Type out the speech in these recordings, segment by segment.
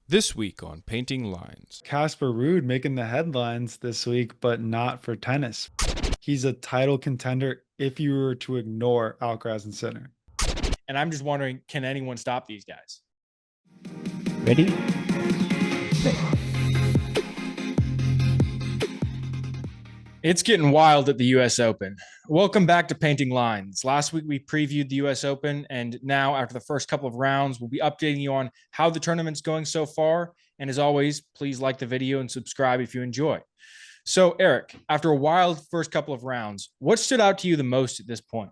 This week on Painting Lines. Casper Ruud making the headlines this week, but not for tennis. He's a title contender if you were to ignore Alcaraz and Sinner. And I'm just wondering, can anyone stop these guys? Ready? It's getting wild at the US Open. Welcome back to Painting Lines. Last week we previewed the US Open, and now after the first couple of rounds, we'll be updating you on how the tournament's going so far. And as always, please like the video and subscribe if you enjoy. So, Eric, after a wild first couple of rounds, what stood out to you the most at this point?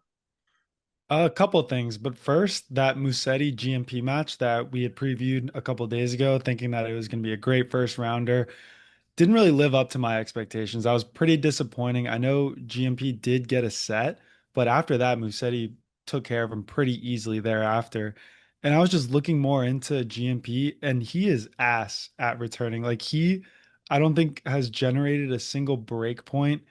A couple of things, but first, that Musetti GMP match that we had previewed a couple of days ago, thinking that it was going to be a great first rounder, didn't really live up to my expectations. I was pretty disappointing. I know GMP did get a set, but after that, Musetti took care of him pretty easily thereafter. And I was just looking more into GMP, and he is ass at returning. I don't think has generated a single break point.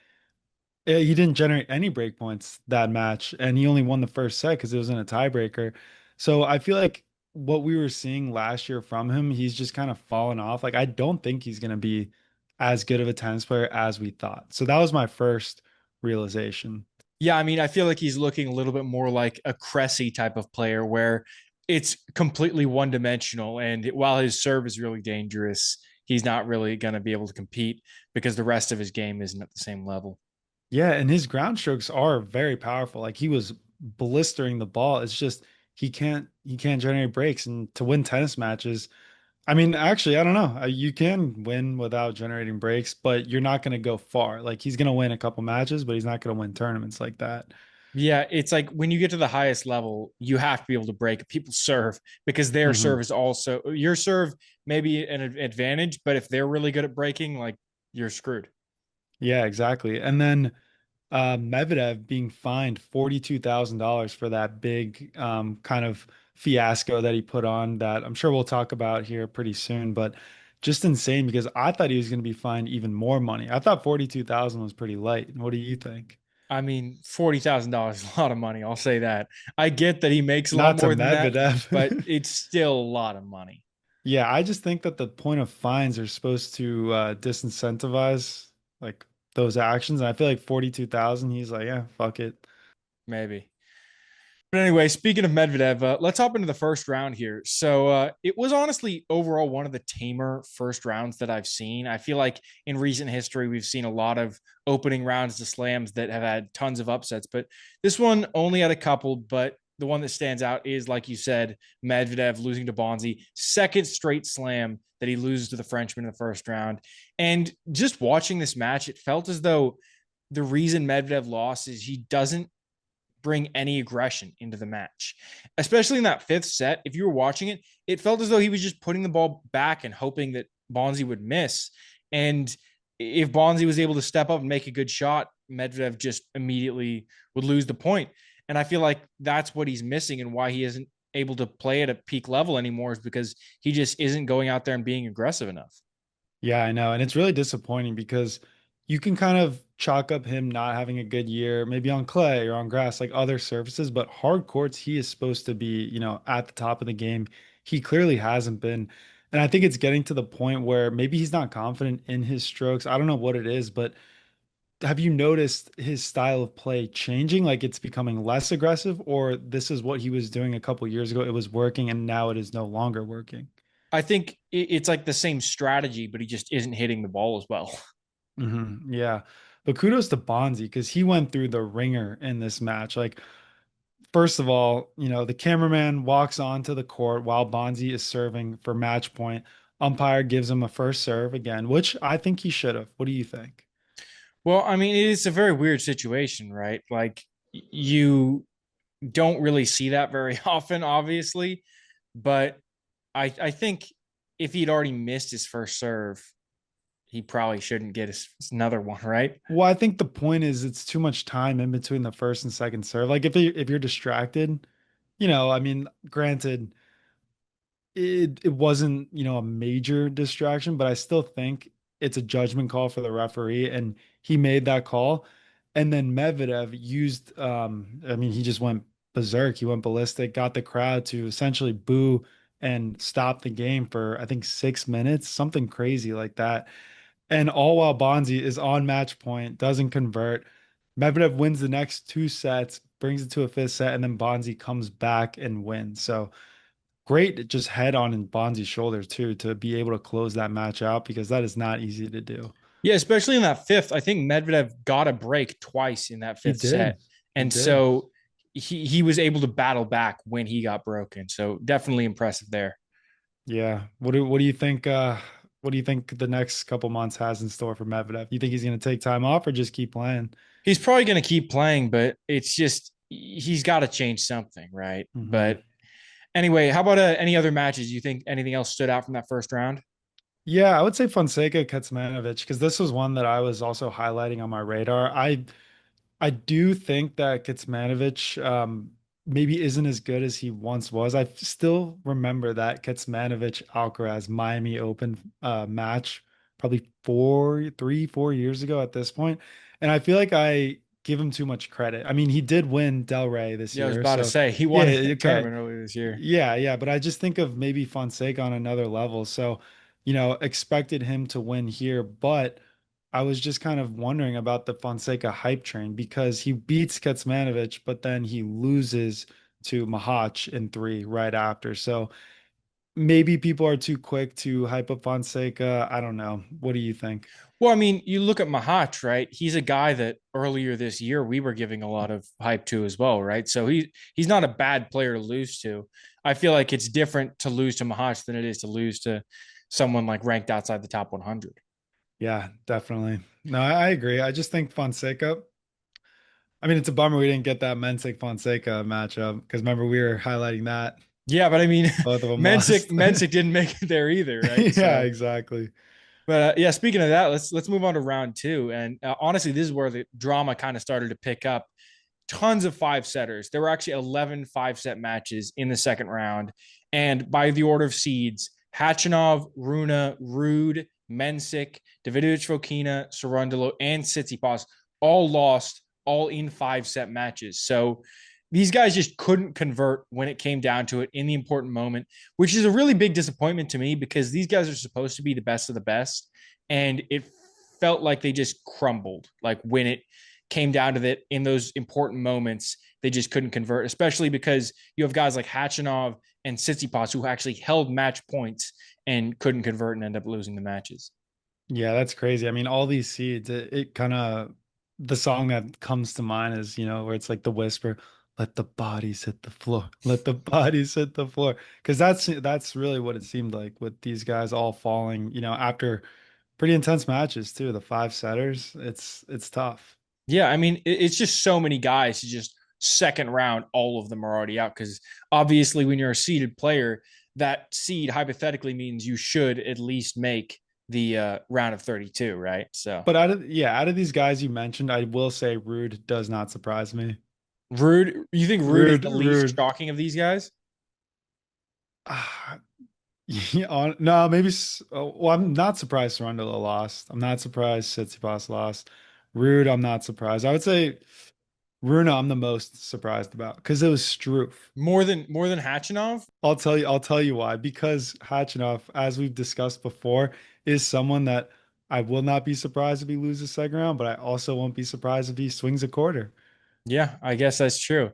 He didn't generate any break points that match, and he only won the first set because it was in a tiebreaker. So I feel like what we were seeing last year from him, he's just kind of fallen off. Like I don't think he's going to be as good of a tennis player as we thought. So that was my first realization. Yeah, I mean, I feel like he's looking a little bit more like a Cressy type of player where it's completely one dimensional. And while his serve is really dangerous, he's not really going to be able to compete because the rest of his game isn't at the same level. Yeah, and his ground strokes are very powerful. Like he was blistering the ball. It's just he can't generate breaks, and to win tennis matches, I mean, actually, I don't know. You can win without generating breaks, but you're not going to go far. Like he's going to win a couple matches, but he's not going to win tournaments like that. Yeah, it's like when you get to the highest level, you have to be able to break people's serve because their serve Hmm. is also your serve may be an advantage, but if they're really good at breaking, like you're screwed. Yeah, exactly. And then Medvedev being fined $42,000 for that big kind of fiasco that he put on that I'm sure we'll talk about here pretty soon, but just insane because I thought he was going to be fined even more money. I thought 42,000 was pretty light. What do you think? I mean, $40,000 is a lot of money. I'll say that. I get that he makes a lot Not to more than that, but Medvedev. it's still a lot of money. Yeah, I just think that the point of fines are supposed to disincentivize like those actions. And I feel like 42,000, he's like, yeah, fuck it. Maybe. But anyway, speaking of Medvedev, let's hop into the first round here. So it was honestly overall one of the tamer first rounds that I've seen. I feel like in recent history, we've seen a lot of opening rounds to slams that have had tons of upsets, but this one only had a couple. But the one that stands out is, like you said, Medvedev losing to Bonzi, second straight slam that he loses to the Frenchman in the first round. And just watching this match, it felt as though the reason Medvedev lost is he doesn't bring any aggression into the match. Especially in that fifth set, if you were watching it, it felt as though he was just putting the ball back and hoping that Bonzi would miss. And if Bonzi was able to step up and make a good shot, Medvedev just immediately would lose the point. And I feel like that's what he's missing and why he isn't able to play at a peak level anymore is because he just isn't going out there and being aggressive enough. Yeah, I know. And it's really disappointing because you can kind of chalk up him not having a good year, maybe on clay or on grass, like other surfaces, but hard courts, he is supposed to be, at the top of the game. He clearly hasn't been. And I think it's getting to the point where maybe he's not confident in his strokes. I don't know what it is, but have you noticed his style of play changing? Like it's becoming less aggressive, or this is what he was doing a couple years ago. It was working and now it is no longer working. I think it's like the same strategy, but he just isn't hitting the ball as well. Yeah. But kudos to Bonzi because he went through the ringer in this match. Like, first of all, the cameraman walks onto the court while Bonzi is serving for match point. Umpire gives him a first serve again, which I think he should have. What do you think? Well, I mean, it's a very weird situation, right? Like you don't really see that very often, obviously, but I think if he'd already missed his first serve, he probably shouldn't get another one, right? Well, I think the point is it's too much time in between the first and second serve. Like if you're distracted, I mean, granted, it wasn't, a major distraction, but I still think it's a judgment call for the referee, and he made that call. And then Medvedev used, I mean, he just went berserk. He went ballistic, got the crowd to essentially boo and stop the game for, I think, 6 minutes, something crazy like that. And all while Bonzi is on match point, doesn't convert. Medvedev wins the next two sets, brings it to a fifth set, and then Bonzi comes back and wins. So great, just head on in Bonzi's shoulders too to be able to close that match out, because that is not easy to do. Yeah, especially in that fifth. I think Medvedev got a break twice in that He fifth set. did. He And did. so he was able to battle back when he got broken. So definitely impressive there. Yeah. What do you think what do you think the next couple months has in store for Medvedev? You think he's going to take time off or just keep playing? He's probably going to keep playing, but it's just he's got to change something, right? Mhm. But anyway, how about any other matches? You think anything else stood out from that first round? Yeah, I would say Fonseca Kecmanovic, because this was one that I was also highlighting on my radar. I do think that Kecmanovic maybe isn't as good as he once was. I still remember that Kecmanovic Alcaraz Miami Open match probably 4 years ago at this point. And I feel like I give him too much credit. I mean, he did win Del Rey this Yeah, I was year. about to So say he yeah, won a okay. tournament earlier this year. Yeah. But I just think of maybe Fonseca on another level. So, expected him to win here, but I was just kind of wondering about the Fonseca hype train, because he beats Kecmanovic, but then he loses to Mahach in three right after. So maybe people are too quick to hype up Fonseca. I don't know. What do you think? Well, I mean, you look at Mahach, right? He's a guy that earlier this year we were giving a lot of hype to as well, right? So he's not a bad player to lose to. I feel like it's different to lose to Mahach than it is to lose to someone like ranked outside the top 100. Yeah, definitely. No, I agree. I just think Fonseca. I mean, it's a bummer we didn't get that Mensik Fonseca matchup, because remember we were highlighting that. Yeah, but I mean, Both of them Mensik lost. Mensik didn't make it there either, right? Yeah, So, exactly. but yeah, speaking of that, let's move on to round two. And honestly, this is where the drama kind of started to pick up. Tons of five setters. There were actually 11 5-set matches in the second round. And by the order of seeds, Hachinov, Runa, Rude, Mensik, Davidovich Fokina, Sarundalo, and Tsitsipas all lost, all in 5-set matches. So these guys just couldn't convert when it came down to it in the important moment, which is a really big disappointment to me because these guys are supposed to be the best of the best. And it felt like they just crumbled. Like when it came down to that in those important moments, they just couldn't convert, especially because you have guys like Hachinov and Tsitsipas who actually held match points and couldn't convert and end up losing the matches. Yeah, that's crazy. I mean, all these seeds, it kind of, the song that comes to mind is, where it's like the whisper, let the bodies hit the floor, let the bodies hit the floor. Because that's really what it seemed like with these guys all falling, after pretty intense matches too. The five setters, it's tough. Yeah, I mean, it's just so many guys. Just second round, all of them are already out because obviously, when you're a seeded player, that seed hypothetically means you should at least make the round of 32, right? So, But out of these guys you mentioned, I will say Rude does not surprise me. Rude, you think Rude is Rude, the least Rude. shocking of these guys? Yeah, no, maybe. Well, I'm not surprised Sarundalo lost. I'm not surprised Tsitsipas lost. Rude, I'm not surprised. I would say Runa, I'm the most surprised about, because it was Struff. More than Hachinov? I'll tell you why. Because Hachinov, as we've discussed before, is someone that I will not be surprised if he loses second round, but I also won't be surprised if he swings a quarter. Yeah, I guess that's true.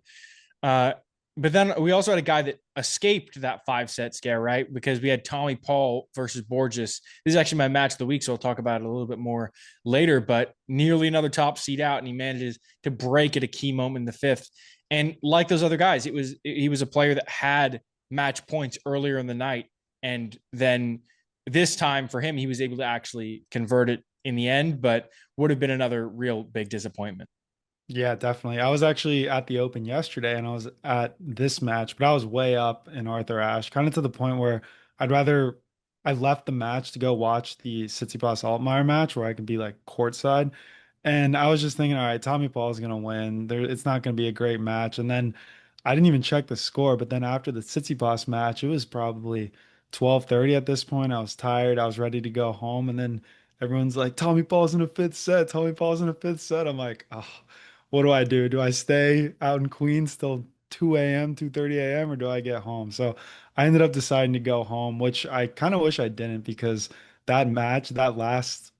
Uh, but then we also had a guy that escaped that 5-set scare, right? Because we had Tommy Paul versus Borges. This is actually my match of the week, so I'll talk about it a little bit more later. But nearly another top seed out, and he manages to break at a key moment in the fifth. And like those other guys, he was a player that had match points earlier in the night, and then this time for him, he was able to actually convert it in the end, but would have been another real big disappointment. Yeah, definitely. I was actually at the Open yesterday and I was at this match, but I was way up in Arthur Ashe, kind of to the point where I'd rather I left the match to go watch the Tsitsipas Altmaier match where I could be like courtside. And I was just thinking, all right, Tommy Paul's gonna win. It's not gonna be a great match. And then I didn't even check the score, but then after the Tsitsipas match, it was probably 12:30 at this point. I was tired. I was ready to go home. And then everyone's like, Tommy Paul's in a fifth set. Tommy Paul's in a fifth set. I'm like, oh, what do I do? Do I stay out in Queens till 2 a.m., 2:30 a.m., or do I get home? So I ended up deciding to go home, which I kind of wish I didn't because that match, those last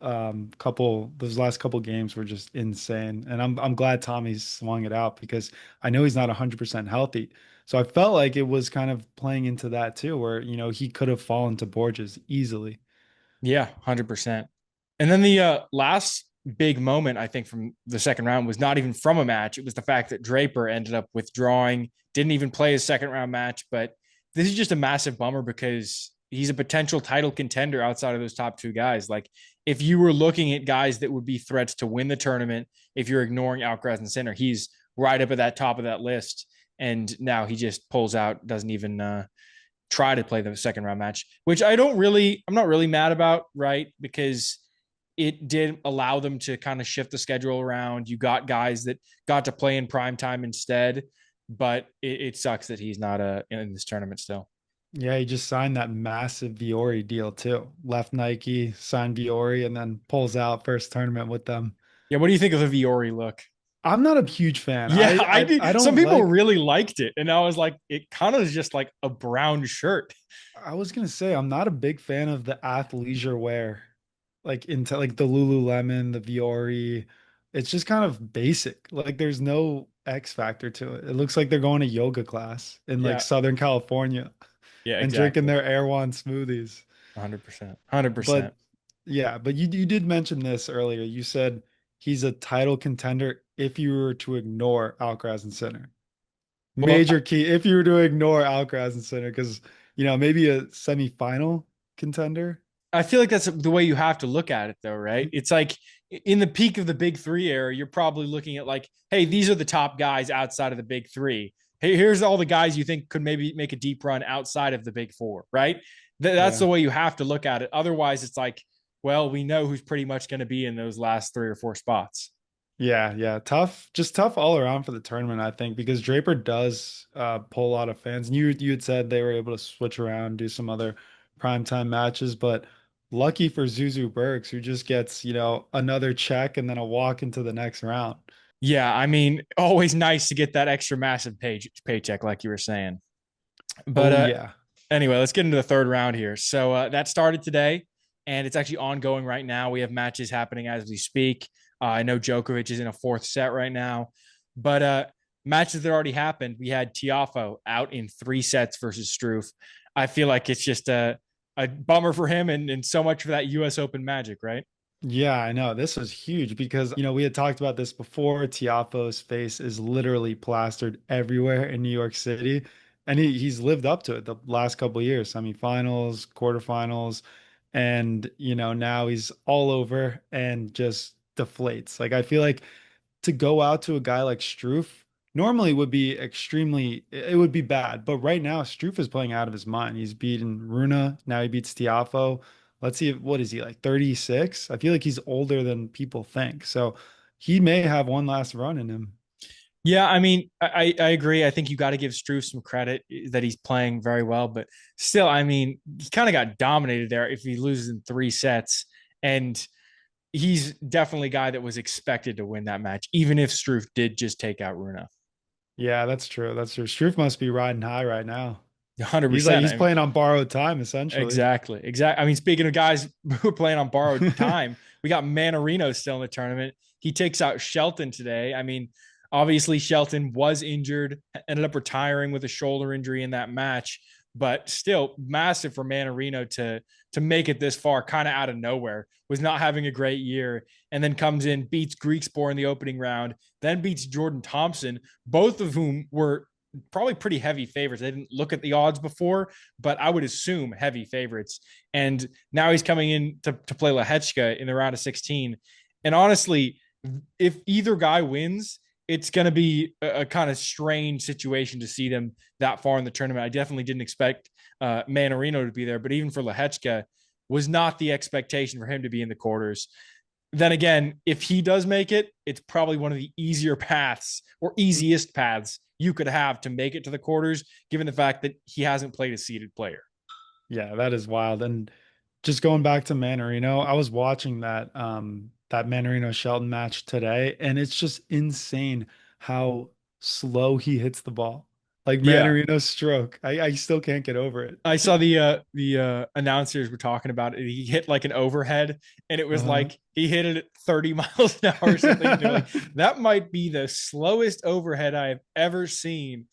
couple games were just insane. And I'm glad Tommy swung it out because I know he's not 100% healthy. So I felt like it was kind of playing into that too, where, he could have fallen to Borges easily. Yeah, 100%. And then the last big moment, I think, from the second round was not even from a match. It was the fact that Draper ended up withdrawing, didn't even play his second round match. But this is just a massive bummer because he's a potential title contender outside of those top two guys. Like, if you were looking at guys that would be threats to win the tournament, if you're ignoring Alcaraz and Sinner, he's right up at that top of that list. And now he just pulls out, doesn't even try to play the second round match, which I'm not really mad about, right? Because it did allow them to kind of shift the schedule around. You got guys that got to play in prime time instead, but it sucks that he's not in this tournament still. Yeah, he just signed that massive Viore deal too. Left Nike, signed Viore, and then pulls out first tournament with them. Yeah, what do you think of the Viore look? I'm not a huge fan. Yeah, I I, did. I Some don't people like. really liked it, and I was like, it kind of is just like a brown shirt. I was gonna say I'm not a big fan of the athleisure wear, like into like the Lululemon, the Viore. It's just kind of basic. Like there's no X factor to it. It looks like they're going to yoga class in like Yeah, Southern California yeah, and drinking exactly. their Erewhon smoothies. 100%, 100%. But yeah, but you did mention this earlier. You said he's a title contender if you were to ignore Alcaraz and Sinner. Well, Major key if you were to ignore Alcaraz and Sinner, because maybe a semifinal contender. I feel like that's the way you have to look at it, though, right? It's like in the peak of the big three era, you're probably looking at like, hey, these are the top guys outside of the big three. Hey, here's all the guys you think could maybe make a deep run outside of the big four, right? That's Yeah. the way you have to look at it. Otherwise, it's like, well, we know who's pretty much going to be in those last 3 or 4 spots. Yeah, yeah. Just tough all around for the tournament, I think, because Draper does pull a lot of fans. And you had said they were able to switch around, do some other primetime matches, but lucky for Zuzu Bergs, who just gets, another check and then a walk into the next round. Yeah, I mean, always nice to get that extra massive paycheck, like you were saying. But Oh yeah. anyway, let's get into the third round here. So that started today, and it's actually ongoing right now. We have matches happening as we speak. I know Djokovic is in a fourth set right now, but matches that already happened. We had Tiafoe out in 3 sets versus Struff. I feel like it's just a bummer for him and so much for that U.S. Open magic, right? Yeah, I know. This was huge because, we had talked about this before. Tiafoe's face is literally plastered everywhere in New York City. And he's lived up to it the last couple of years, semifinals, quarterfinals. And, now he's all over and just deflates. Like, I feel like to go out to a guy like Struff normally would be it would be bad. But right now, Struff is playing out of his mind. He's beaten Runa. Now he beats Tiafoe. Let's see, what is he, like 36? I feel like he's older than people think. So he may have one last run in him. Yeah, I mean, I agree. I think you got to give Struff some credit that he's playing very well, but still, I mean, he kind of got dominated there if he loses in 3 sets. And he's definitely a guy that was expected to win that match, even if Struff did just take out Runa. Yeah, that's true. That's true. Struff must be riding high right now. He's like 100%. he's playing on borrowed time essentially. Exactly. Exactly. I mean, speaking of guys who are playing on borrowed time, we got Manarino still in the tournament. He takes out Shelton today. I mean, obviously Shelton was injured, ended up retiring with a shoulder injury in that match, but still massive for Manarino to make it this far, kind of out of nowhere. Was not having a great year, and then comes in, beats Griekspoor in the opening round, then beats Jordan Thompson, both of whom were probably pretty heavy favorites. I didn't look at the odds before, but I would assume heavy favorites. And now he's coming in to play Lehechka in the round of 16. And honestly, if either guy wins, it's going to be a kind of strange situation to see them that far in the tournament. I definitely didn't expect Manarino to be there, but even for Lehechka, was not the expectation for him to be in the quarters. Then again, if he does make it, it's probably one of the easier paths or easiest paths you could have to make it to the quarters, given the fact that he hasn't played a seeded player. Yeah, that is wild. And just going back to Manarino, I was watching that Manarino Shelton match today, and it's just insane how slow he hits the ball. Like Yeah. Manarino's stroke. I still can't get over it. I saw the announcers were talking about it. He hit like an overhead, and it was Uh-huh. like he hit it at 30 miles an hour or something. And they're like, that might be the slowest overhead I have ever seen.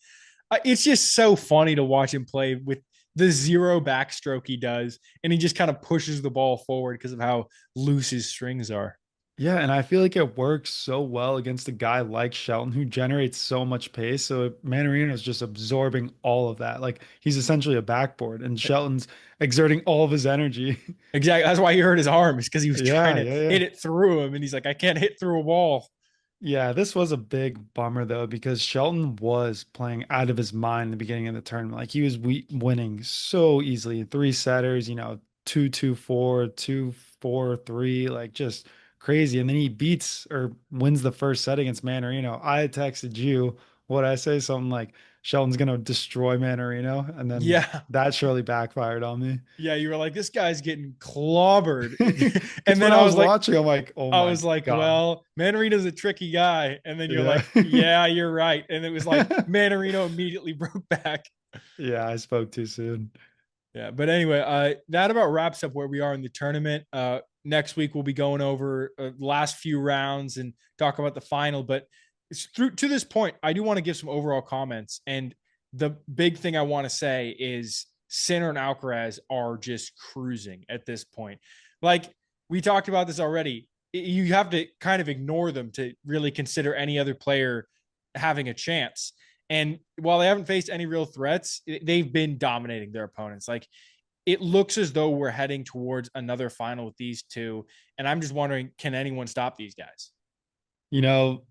It's just so funny to watch him play with the zero backstroke he does, and he just kind of pushes the ball forward because of how loose his strings are. Yeah, and I feel like it works so well against a guy like Shelton who generates so much pace. So Manarino is just absorbing all of that. Like he's essentially a backboard, and Shelton's exerting all of his energy. Exactly. That's why he hurt his arms because he was trying Yeah, to yeah, yeah. hit it through him, and he's like, I can't hit through a wall. Yeah, this was a big bummer though, because Shelton was playing out of his mind in the beginning of the tournament. Like he was winning so easily. Three setters, 2-2-4, 2-4-3, like just crazy. And then he beats or wins the first set against Manarino. I had texted you what I say, something like Shelton's gonna destroy Manarino, and then Yeah. that surely backfired on me. Yeah. You were like, this guy's getting clobbered. Because And then when I was watching, I'm like, oh my God. well, Manarino's a tricky guy. And then you're Yeah. like, yeah, you're right. And it was like Manarino immediately broke back. Yeah, I spoke too soon. Yeah. But anyway, that about wraps up where we are in the tournament. Next week, we'll be going over the last few rounds and talk about the final. But it's through to this point, I do want to give some overall comments. And the big thing I want to say is Sinner and Alcaraz are just cruising at this point. Like we talked about this already. You have to kind of ignore them to really consider any other player having a chance. And while they haven't faced any real threats, they've been dominating their opponents. Like it looks as though we're heading towards another final with these two. And I'm just wondering, can anyone stop these guys? You know,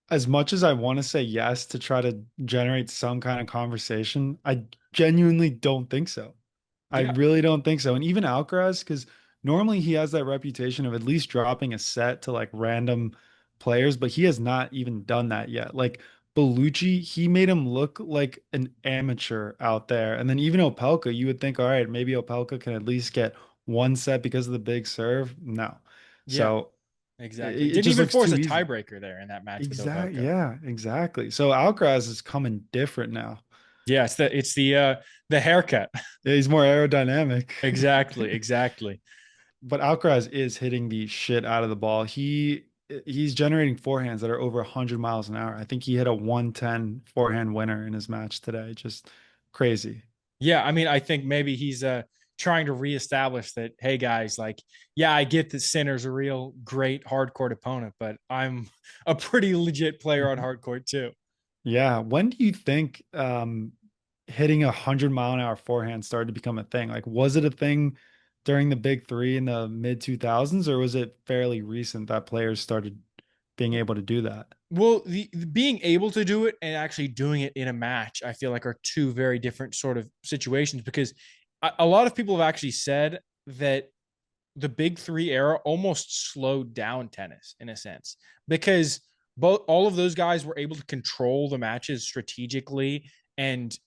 as much as I want to say yes to try to generate some kind of conversation, I genuinely don't think so. I Yeah. really don't think so. And even Alcaraz, because normally he has that reputation of at least dropping a set to like random players, but he has not even done that yet. Like Bellucci, he made him look like an amateur out there. And then even Opelka, you would think, all right, maybe Opelka can at least get one set because of the big serve. No. Yeah, So exactly. it Didn't just even looks force too a easy. tiebreaker there in that match with Exactly. Opelka. Yeah, exactly. So Alcaraz is coming different now. Yeah, it's the haircut. Yeah, he's more aerodynamic. Exactly, exactly. But Alcaraz is hitting the shit out of the ball. He's generating forehands that are over 100 miles an hour. I think he hit a 110 forehand winner in his match today. Just crazy. Yeah, I mean, I think maybe he's trying to reestablish that, hey guys, like, yeah, I get that Sinner's a real great hardcourt opponent, but I'm a pretty legit player on hardcourt too. Yeah. When do you think hitting 100-mile-an-hour forehand started to become a thing? Like, was it a thing during the big three in the mid 2000s, or was it fairly recent that players started being able to do that? Well, the being able to do it and actually doing it in a match, I feel like are two very different sort of situations because a lot of people have actually said that the big three era almost slowed down tennis in a sense because both all of those guys were able to control the matches strategically and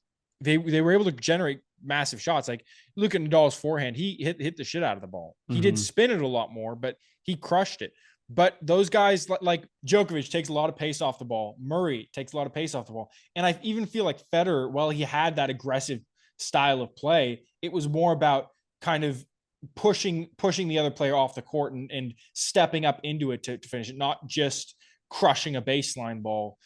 they were able to generate massive shots. Like look at Nadal's forehand, he hit the shit out of the ball. He did Mhm. spin it a lot more, but he crushed it. But those guys like Djokovic takes a lot of pace off the ball. Murray takes a lot of pace off the ball. And I even feel like Federer, while he had that aggressive style of play, it was more about kind of pushing the other player off the court and stepping up into it to finish it, not just crushing a baseline ball.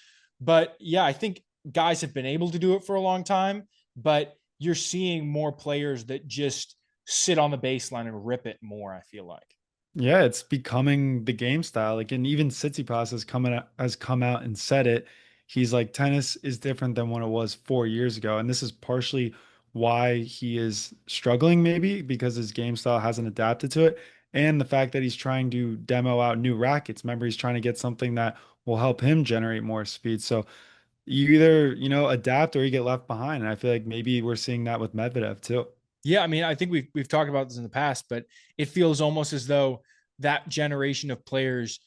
But yeah, I think guys have been able to do it for a long time, but you're seeing more players that just sit on the baseline and rip it more, I feel like. Yeah, it's becoming the game style. Like, and even Tsitsipas has come out and said it. He's like, tennis is different than what it was 4 years ago, and this is partially why he is struggling, maybe because his game style hasn't adapted to it, and the fact that he's trying to demo out new rackets. Remember, he's trying to get something that will help him generate more speed. So you either, adapt or you get left behind. And I feel like maybe we're seeing that with Medvedev too. Yeah, I mean, I think we've talked about this in the past, but it feels almost as though that generation of players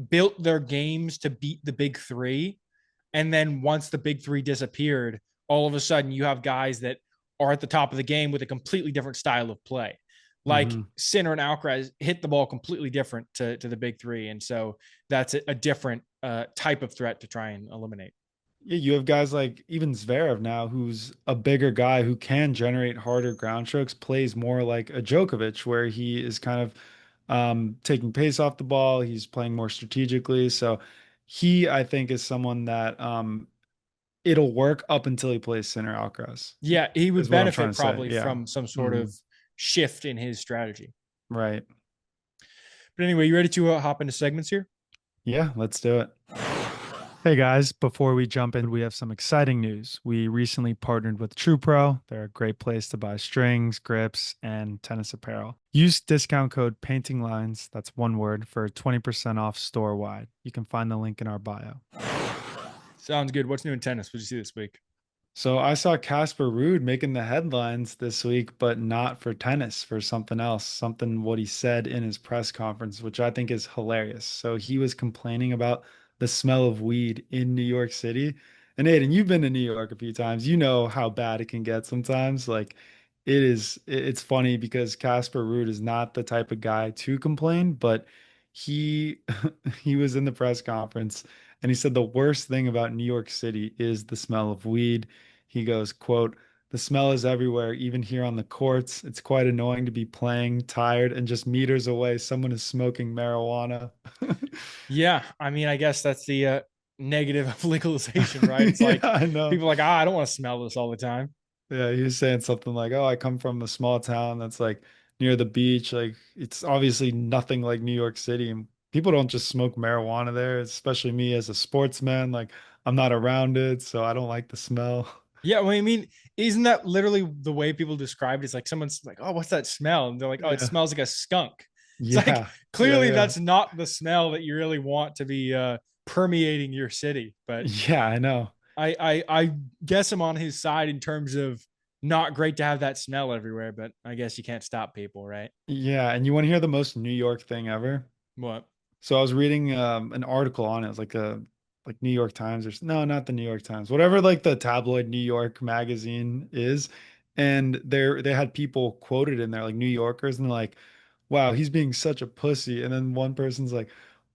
built their games to beat the big three. And then once the big three disappeared, all of a sudden you have guys that are at the top of the game with a completely different style of play. Like Hmm. Sinner and Alcaraz hit the ball completely different to the big three. And so that's a different type of threat to try and eliminate. Yeah, you have guys like even Zverev now, who's a bigger guy who can generate harder ground strokes, plays more like a Djokovic, where he is kind of taking pace off the ball. He's playing more strategically. So he, I think, is someone that it'll work up until he plays Sinner Alcaraz, Yeah, he would is what I'm trying benefit to say. probably Yeah. from some sort Hmm. of shift in his strategy. Right. But anyway, you ready to hop into segments here? Yeah, let's do it. Hey guys, before we jump in, we have some exciting news. We recently partnered with TruePro. They're a great place to buy strings, grips, and tennis apparel. Use discount code Painting Lines, that's one word, for 20% off store wide. You can find the link in our bio. Sounds good. What's new in tennis? What did you see this week? So I saw Casper Ruud making the headlines this week, but not for tennis, for something else, something what he said in his press conference, which I think is hilarious. So he was complaining about the smell of weed in New York City. And Aiden, you've been to New York a few times. You know how bad it can get sometimes. Like it's funny because Casper Ruud is not the type of guy to complain, but he he was in the press conference and he said the worst thing about New York City is the smell of weed. He goes, quote, "The smell is everywhere, even here on the courts. It's quite annoying to be playing, tired, and just meters away, someone is smoking marijuana." Yeah, I mean, I guess that's the negative of legalization, right? It's Yeah, like I know. people are like, I don't want to smell this all the time. Yeah, he was saying something like, "Oh, I come from a small town that's like near the beach. Like it's obviously nothing like New York City. And people don't just smoke marijuana there, especially me as a sportsman. Like I'm not around it, so I don't like the smell." Yeah, well, I mean, isn't that literally the way people describe it? It's like someone's like, "Oh, what's that smell?" And they're like, "Oh, it Yeah. smells like a skunk." It's like Yeah. Yeah, clearly yeah. that's not the smell that you really want to be permeating your city. But Yeah, I know. I guess I'm on his side in terms of not great to have that smell everywhere. But I guess you can't stop people, right? Yeah, and you want to hear the most New York thing ever? What? So I was reading an article on it. It was like a like New York Times or no, not the New York Times, whatever like the tabloid New York magazine is. And they had people quoted in there, like New Yorkers, and they're like, "Wow, he's being such a pussy." And then one person's like,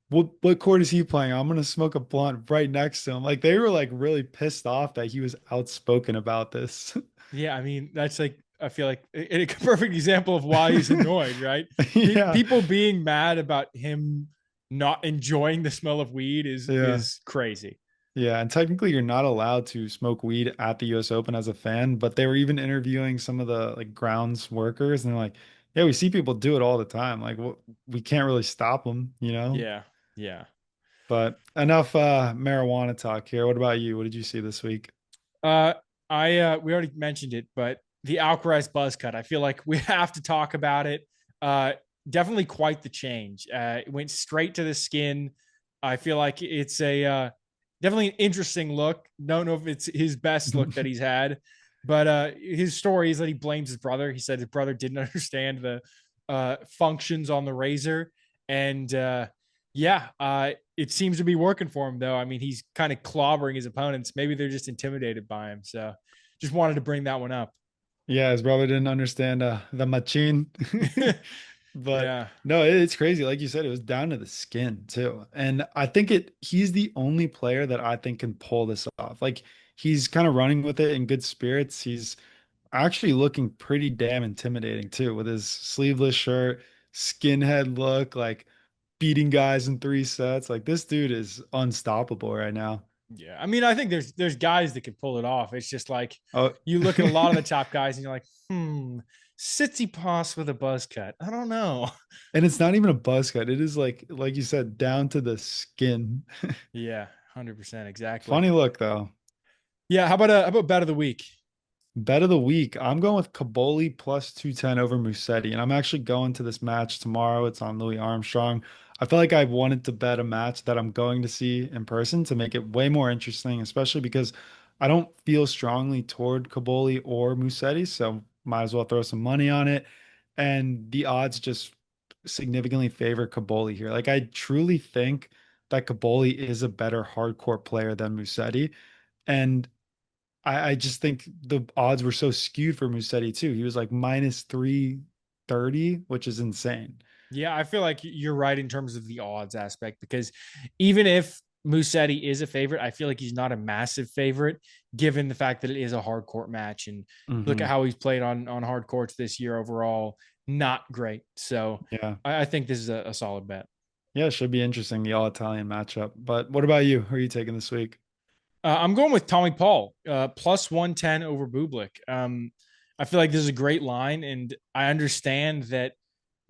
what court is he playing? I'm gonna smoke a blunt right next to him." Like they were like really pissed off that he was outspoken about this. Yeah, I mean, that's like I feel like a perfect example of why he's annoyed, right? Yeah, People being mad about him not enjoying the smell of weed yeah. is crazy. Yeah, and technically you're not allowed to smoke weed at the US Open as a fan, but they were even interviewing some of the like grounds workers and they're like, "Yeah, we see people do it all the time. Like we can't really stop them, you know?" Yeah, yeah. But enough marijuana talk here. What about you? What did you see this week? Uh, I we already mentioned it, but the Alcaraz buzz cut. I feel like we have to talk about it. Uh, Definitely quite the change. It went straight to the skin. I feel like it's a definitely an interesting look. Don't know if it's his best look that he's had, but his story is that he blames his brother. He said his brother didn't understand the functions on the razor, and yeah, it seems to be working for him though. I mean, he's kind of clobbering his opponents. Maybe they're just intimidated by him. So, just wanted to bring that one up. Yeah, his brother didn't understand the machine. But Yeah, no, it's crazy. Like you said, it was down to the skin too. And I think he's the only player that I think can pull this off. Like he's kind of running with it in good spirits. He's actually looking pretty damn intimidating too, with his sleeveless shirt, skinhead look, like beating guys in 3 sets. Like this dude is unstoppable right now. yeah. I mean, I think there's guys that can pull it off. It's just like Oh, you look at a lot of the top guys and you're like, Sitsy Pass with a buzz cut. I don't know. and it's not even a buzz cut. It is like you said, down to the skin. Yeah, 100% exactly. Funny look though. Yeah, how about bet of the week? Bet of the week. I'm going with Caboli plus 210 over Musetti. And I'm actually going to this match tomorrow. It's on Louis Armstrong. I feel like I wanted to bet a match that I'm going to see in person to make it way more interesting, especially because I don't feel strongly toward Caboli or Musetti. So might as well throw some money on it. And the odds just significantly favor Caboli here. Like I truly think that Caboli is a better hardcore player than Musetti. And I just think the odds were so skewed for Musetti too. He was like minus 330, which is insane. Yeah, I feel like you're right in terms of the odds aspect because even if Musetti is a favorite. I feel like he's not a massive favorite given the fact that it is a hard court match. And look at how he's played on hard courts this year overall. Not great. So Yeah. I think this is a solid bet. Yeah, it should be interesting, the all-Italian matchup. But what about you? Who are you taking this week? I'm going with Tommy Paul, plus 110 over Bublik. I feel like this is a great line, and I understand that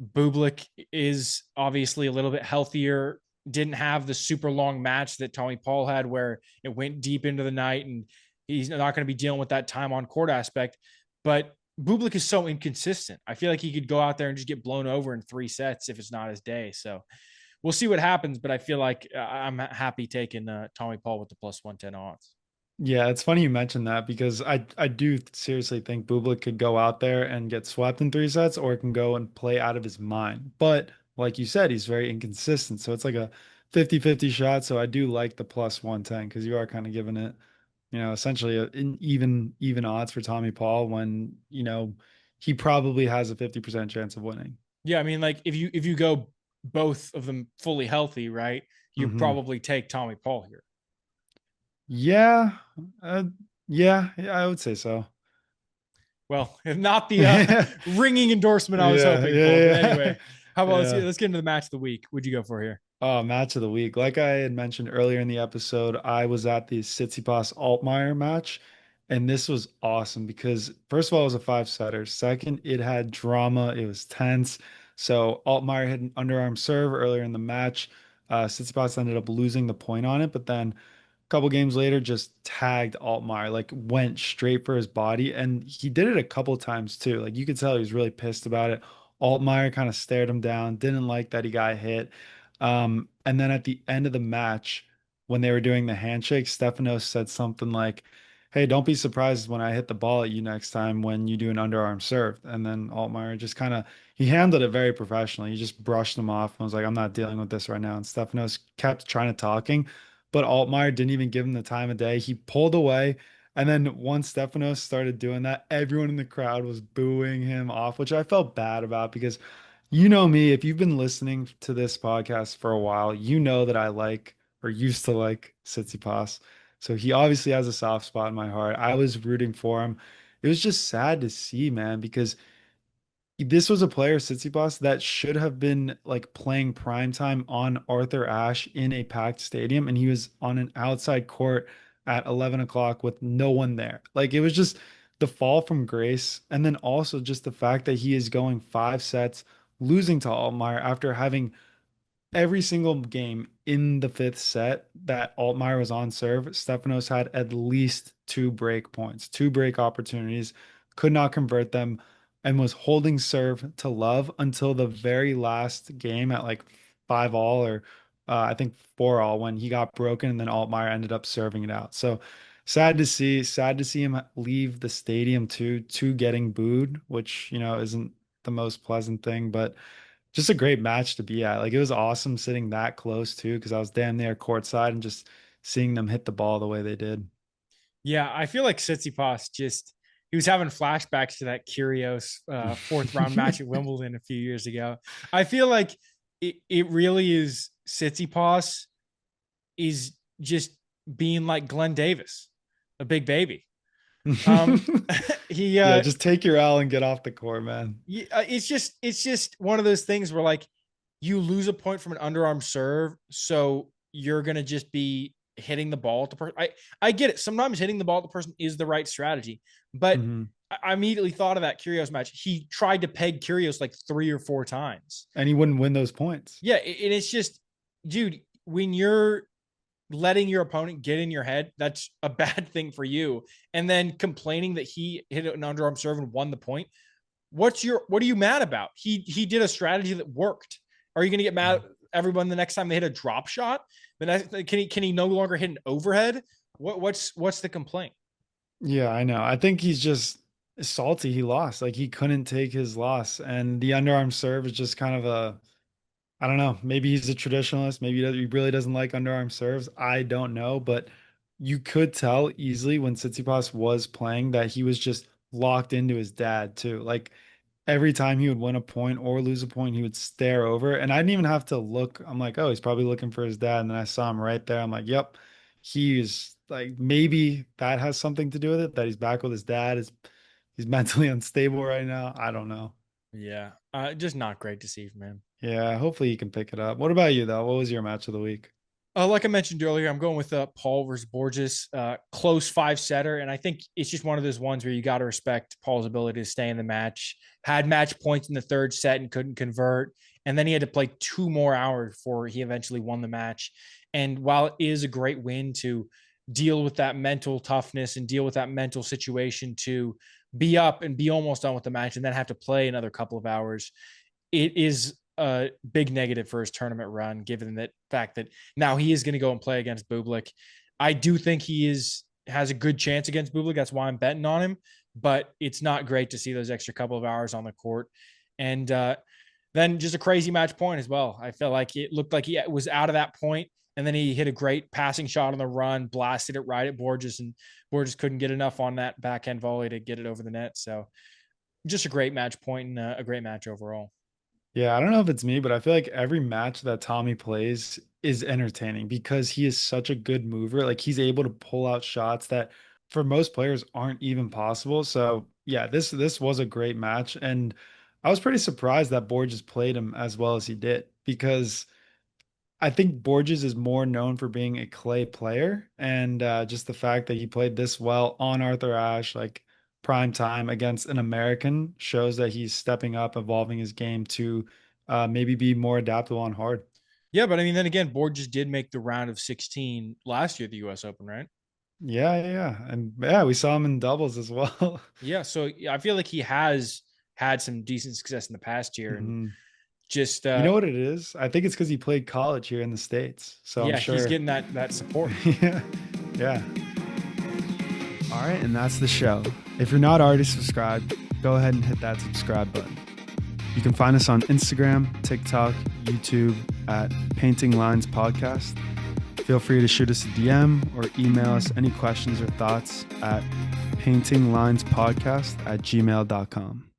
Bublik is obviously a little bit healthier, didn't have the super long match that Tommy Paul had where it went deep into the night, and he's not going to be dealing with that time on court aspect. But Bublik is so inconsistent. I feel like he could go out there and just get blown over in 3 sets if it's not his day. So we'll see what happens, but I feel like I'm happy taking Tommy Paul with the plus 110 odds. Yeah, it's funny you mentioned that because I do seriously think Bublik could go out there and get swept in 3 sets, or can go and play out of his mind. But like you said, he's very inconsistent. So it's like a 50-50 shot. So I do like the plus 110 because you are kind of giving it, essentially an even odds for Tommy Paul when, he probably has a 50% chance of winning. Yeah, I mean, like if you go both of them fully healthy, right? You probably take Tommy Paul here. Yeah, uh, yeah, I would say so. Well, not the ringing endorsement I was hoping for. But anyway, how about let's get into the match of the week. What'd you go for here? Oh, match of the week. Like I had mentioned earlier in the episode, I was at the Tsitsipas Altmaier match, and this was awesome because first of all, it was a 5-setter. Second, it had drama. It was tense. So Altmaier had an underarm serve earlier in the match. Tsitsipas ended up losing the point on it, but then couple games later just tagged Altmaier, like went straight for his body. And he did it a couple times too. Like you could tell he was really pissed about it. Altmaier kind of stared him down, didn't like that he got hit. And then at the end of the match, when they were doing the handshake, Stefanos said something like, "Hey, don't be surprised when I hit the ball at you next time when you do an underarm serve." And then Altmaier just kind of he handled it very professionally. He just brushed him off and was like, "I'm not dealing with this right now." And Stefanos kept trying to talking, but Altmaier didn't even give him the time of day. He pulled away. And then once Stefanos started doing that, everyone in the crowd was booing him off, which I felt bad about because you know me, if you've been listening to this podcast for a while, you know that I like or used to like Tsitsipas. So he obviously has a soft spot in my heart. I was rooting for him. It was just sad to see, man, because this was a player, Tsitsipas, that should have been like playing prime time on Arthur Ashe in a packed stadium, and he was on an outside court at 11 o'clock with no one there. Like it was just the fall from grace, and then also just the fact that he is going 5 sets, losing to Altmaier after having every single game in the 5th set that Altmaier was on serve, Stefanos had at least 2 break points, 2 break opportunities, could not convert them, and was holding serve to love until the very last game at like 5-all or I think 4-all when he got broken and then Altmaier ended up serving it out. So sad to see him leave the stadium too, to getting booed, which, isn't the most pleasant thing, but just a great match to be at. Like it was awesome sitting that close too, because I was damn near courtside and just seeing them hit the ball the way they did. Yeah, I feel like Tsitsipas just he was having flashbacks to that Kyrgios 4th round match at Wimbledon a few years ago. I feel like it really is Tsitsipas is just being like Glenn Davis, a big baby. Yeah, just take your L and get off the court, man. It's just one of those things where like you lose a point from an underarm serve, so you're gonna just be hitting the ball at the person. I get it. Sometimes hitting the ball at the person is the right strategy, but I immediately thought of that Kyrgios match. He tried to peg Kyrgios like 3 or 4 times, and he wouldn't win those points. Yeah, and it's just, dude, when you're letting your opponent get in your head, that's a bad thing for you. And then complaining that he hit an underarm serve and won the point. What are you mad about? He did a strategy that worked. Are you going to get mad at everyone the next time they hit a drop shot? Can he no longer hit an overhead? What's the complaint? Yeah, I know. I think he's just salty. He lost. Like he couldn't take his loss, and the underarm serve is just kind of I don't know. Maybe he's a traditionalist. Maybe he really doesn't like underarm serves. I don't know, but you could tell easily when Tsitsipas was playing that he was just locked into his dad too. Like every time he would win a point or lose a point, he would stare over. And I didn't even have to look. I'm like, oh, he's probably looking for his dad. And then I saw him right there. I'm like, yep, he's like, maybe that has something to do with it, that he's back with his dad. He's mentally unstable right now. I don't know. Yeah. Just not great to see from him. Yeah, hopefully he can pick it up. What about you, though? What was your match of the week? Like I mentioned earlier, I'm going with Paul versus Borges, close 5-setter. And I think it's just one of those ones where you got to respect Paul's ability to stay in the match. Had match points in the third set and couldn't convert. And then he had to play 2 more hours before he eventually won the match. And while it is a great win to deal with that mental toughness and deal with that mental situation to be up and be almost done with the match and then have to play another couple of hours, it is a big negative for his tournament run, given that fact that now he is going to go and play against Bublik. I do think he has a good chance against Bublik. That's why I'm betting on him, but it's not great to see those extra couple of hours on the court. And then just a crazy match point as well. I felt like it looked like he was out of that point, and then he hit a great passing shot on the run, blasted it right at Borges, and Borges couldn't get enough on that backhand volley to get it over the net. So just a great match point and a great match overall. Yeah, I don't know if it's me, but I feel like every match that Tommy plays is entertaining because he is such a good mover. Like he's able to pull out shots that for most players aren't even possible. So yeah, this was a great match. And I was pretty surprised that Borges played him as well as he did because I think Borges is more known for being a clay player, and just the fact that he played this well on Arthur Ashe, like prime time against an American, shows that he's stepping up, evolving his game to maybe be more adaptable on hard. Yeah, but I mean, then again, Borges did make the round of 16 last year at the U.S. Open, right? Yeah. And yeah, we saw him in doubles as well. Yeah, so I feel like he has had some decent success in the past year, and Mhm. just You know what it is? I think it's because he played college here in the States. So yeah, I'm sure he's getting that support. yeah. All right, and that's the show. If you're not already subscribed, go ahead and hit that subscribe button. You can find us on Instagram, TikTok, YouTube at Painting Lines Podcast. Feel free to shoot us a DM or email us any questions or thoughts at paintinglinespodcast@gmail.com.